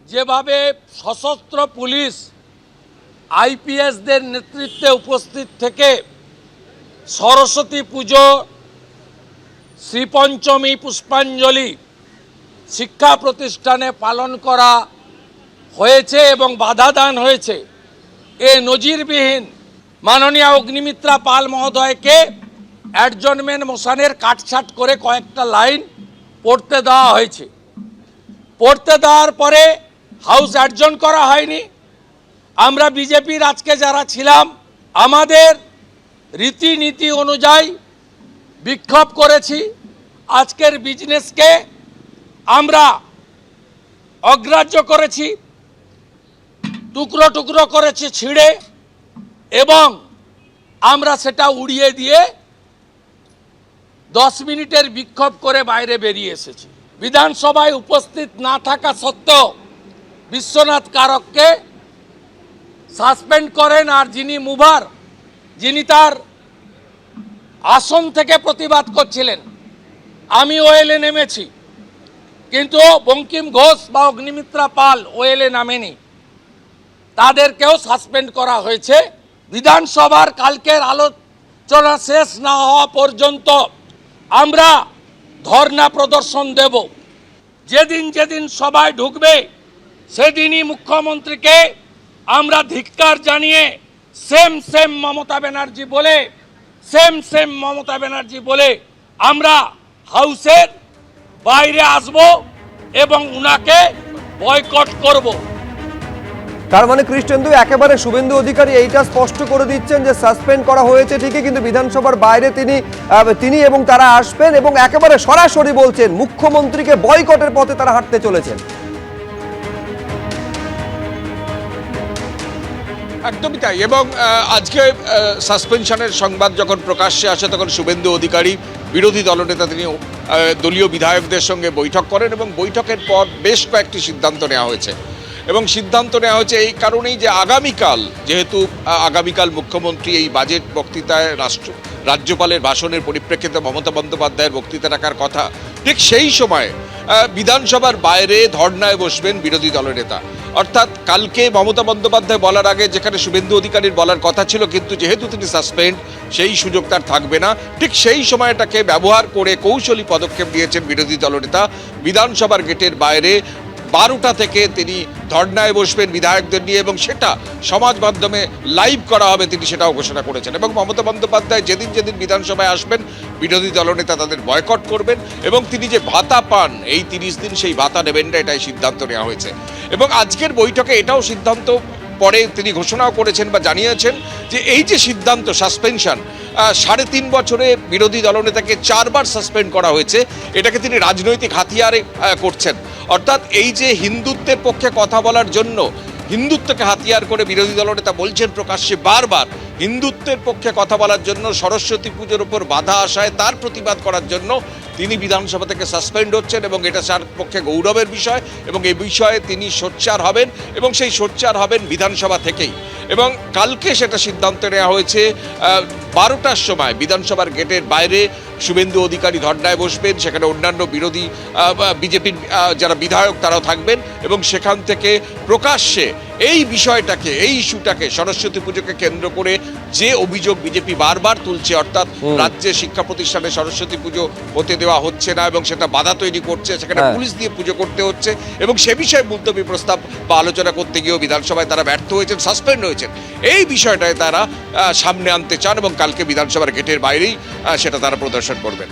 যেভাবে সশস্ত্র পুলিশ আইপিএসদের নেতৃত্বে উপস্থিত থেকে সরস্বতী পুজো, শ্রীপঞ্চমী, পুষ্পাঞ্জলি শিক্ষা প্রতিষ্ঠানে পালন করা হয়েছে এবং বাধা দান হয়েছে, এ নজিরবিহীন মাননীয় অগ্নিমিত্রা পাল মহোদয়কে অ্যাডজনমেন্ট মোশনের কাটছাট করে কয়েকটা লাইন পড়তে দেওয়া হয়েছে। পড়তে দেওয়ার পরে হাউস অ্যাডজন করা হয়নি। আমরা বিজেপির আজকে যারা ছিলাম আমাদের রীতিনীতি অনুযায়ী বিক্ষোভ করেছি। আজকের বিজনেসকে আমরা অগ্রাহ্য করেছি, টুকরো টুকরো করেছি ছিঁড়ে, এবং আমরা সেটা উড়িয়ে দিয়ে 10 মিনিটের বিক্ষোভ করে বাইরে বেরিয়ে এসেছি। বিধানসভায় উপস্থিত না থাকা সত্ত্বেও বিশ্বনাথ কারককে সাসপেন্ড করেন, আর যিনি মুভার, যিনি তার আসন থেকে প্রতিবাদ করছিলেন, আমি ওয়েলে নেমেছি, কিন্তু বঙ্কিম ঘোষ বা অগ্নিমিত্রা পাল ওয়েলে নামেনি, তাদেরকেও সাসপেন্ড করা হয়েছে। বিধানসভার কালকের আলোচনা শেষ না হওয়া পর্যন্ত আমরা ধর্ণা প্রদর্শন দেব। যেদিন যেদিন সবাই ঢুকবে সেদিনই মুখ্যমন্ত্রীকে আমরা ধিক্কার জানিয়ে সেম মমতা ব্যানার্জি বলে আমরা হাউসের বাইরে আসব এবং উনাকে বয়কট করব। তার মানে কৃষ্ণেন্দু একেবারে শুভেন্দু অধিকারী এইটা স্পষ্ট করে দিচ্ছেন যে সাসপেন্ড করা হয়েছে ঠিকই, কিন্তু বিধানসভার বাইরে তিনি এবং তারা আসবেন, এবং একেবারে সরাসরি বলছেন মুখ্যমন্ত্রীকে বয়কটের পথে তারা হাঁটতে চলেছেন। একদমই তাই। এবং আজকে সাসপেনশনের সংবাদ যখন প্রকাশ্যে আসে তখন শুভেন্দু অধিকারী বিরোধী দলনেতা তিনি দলীয় বিধায়কদের সঙ্গে বৈঠক করেন, এবং বৈঠকের পর বেশ কয়েকটি সিদ্ধান্ত নেওয়া হয়েছে। এবং সিদ্ধান্ত নেওয়া হয়েছে এই কারণেই যে যেহেতু আগামীকাল মুখ্যমন্ত্রী এই বাজেট বক্তৃতায় রাজ্যপালের ভাষণের পরিপ্রেক্ষিতে মমতা বন্দ্যোপাধ্যায়ের বক্তৃতা রাখার কথা, ঠিক সেই সময় বিধানসভার বাইরে ধর্নায় বসবেন বিরোধী দলনেতা। অর্থাৎ কালকে মমতা বন্দ্যোপাধ্যায় বলার আগে যেখানে শুভেন্দু অধিকারীর বলার কথা ছিল, কিন্তু যেহেতু তিনি সাসপেন্ড, সেই সুযোগ তার থাকবে না। ঠিক সেই সময়টাকে ব্যবহার করে কৌশলী পদক্ষেপ নিয়েছেন বিরোধী দলনেতা। বিধানসভার গেটের বাইরে 12টা থেকে তিনি ধর্নায় বসবেন বিধায়কদের নিয়ে, এবং সেটা সমাজ মাধ্যমে লাইভ করা হবে, তিনি সেটাও ঘোষণা করেছেন। এবং মমতা বন্দ্যোপাধ্যায় যেদিন বিধানসভায় আসবেন বিরোধী দলনেতা তাদের বয়কট করবেন, এবং তিনি যে ভাতা পান এই 30 দিন সেই ভাতা নেবেন না, এটাই সিদ্ধান্ত নেওয়া হয়েছে। এবং আজকের বৈঠকে এটাও সিদ্ধান্ত পরে তিনি ঘোষণাও করেছেন বা জানিয়েছেন যে এই যে সিদ্ধান্ত সাসপেনশন, 3.5 বছরে বিরোধী দলনেতাকে 4 বার সাসপেন্ড করা হয়েছে, এটাকে তিনি রাজনৈতিক হাতিয়ারে করছেন। অর্থাৎ এই যে হিন্দুত্বের পক্ষে কথা বলার জন্য হিন্দুত্বকে হাতিয়ার করে বিরোধী দলনেতা বলছেন প্রকাশ্যে বারবার, হিন্দুত্বের পক্ষে কথা বলার জন্য, সরস্বতী পুজোর উপর বাধা আসায় তার প্রতিবাদ করার জন্য তিনি বিধানসভা থেকে সাসপেন্ড হচ্ছেন, এবং এটা তার পক্ষে গৌরবের বিষয়। এবং এই বিষয়ে তিনি সোচ্চার হবেন, এবং সেই সোচ্চার হবেন বিধানসভা থেকেই। এবং কালকে সেটা সিদ্ধান্ত নেওয়া হয়েছে 12টার সময় বিধানসভার গেটের বাইরে শুভেন্দু অধিকারী ধর্নায় বসবেন, সেখানে অন্যান্য বিরোধী বিজেপির যারা বিধায়ক তারাও থাকবেন, এবং সেখান থেকে প্রকাশ্যে এই বিষয়টাকে, এই ইস্যুটাকে, সরস্বতী পুজোকে কেন্দ্র করে যে অভিযোগ বিজেপি বারবার তুলছে, অর্থাৎ রাজ্যে শিক্ষা প্রতিষ্ঠানে সরস্বতী পুজো হতে দেওয়া হচ্ছে না এবং সেটা বাধা তৈরি করছে, সেখানে পুলিশ দিয়ে পুজো করতে হচ্ছে, এবং সে বিষয়ে মুলতবি প্রস্তাব বা আলোচনা করতে গিয়েও বিধানসভায় তারা ব্যর্থ হয়েছেন, সাসপেন্ড হয়েছেন। এই বিষয়টায় তারা সামনে আনতে চান, এবং কালকে বিধানসভার গেটের বাইরেই সেটা তারা প্রদর্শন করবেন।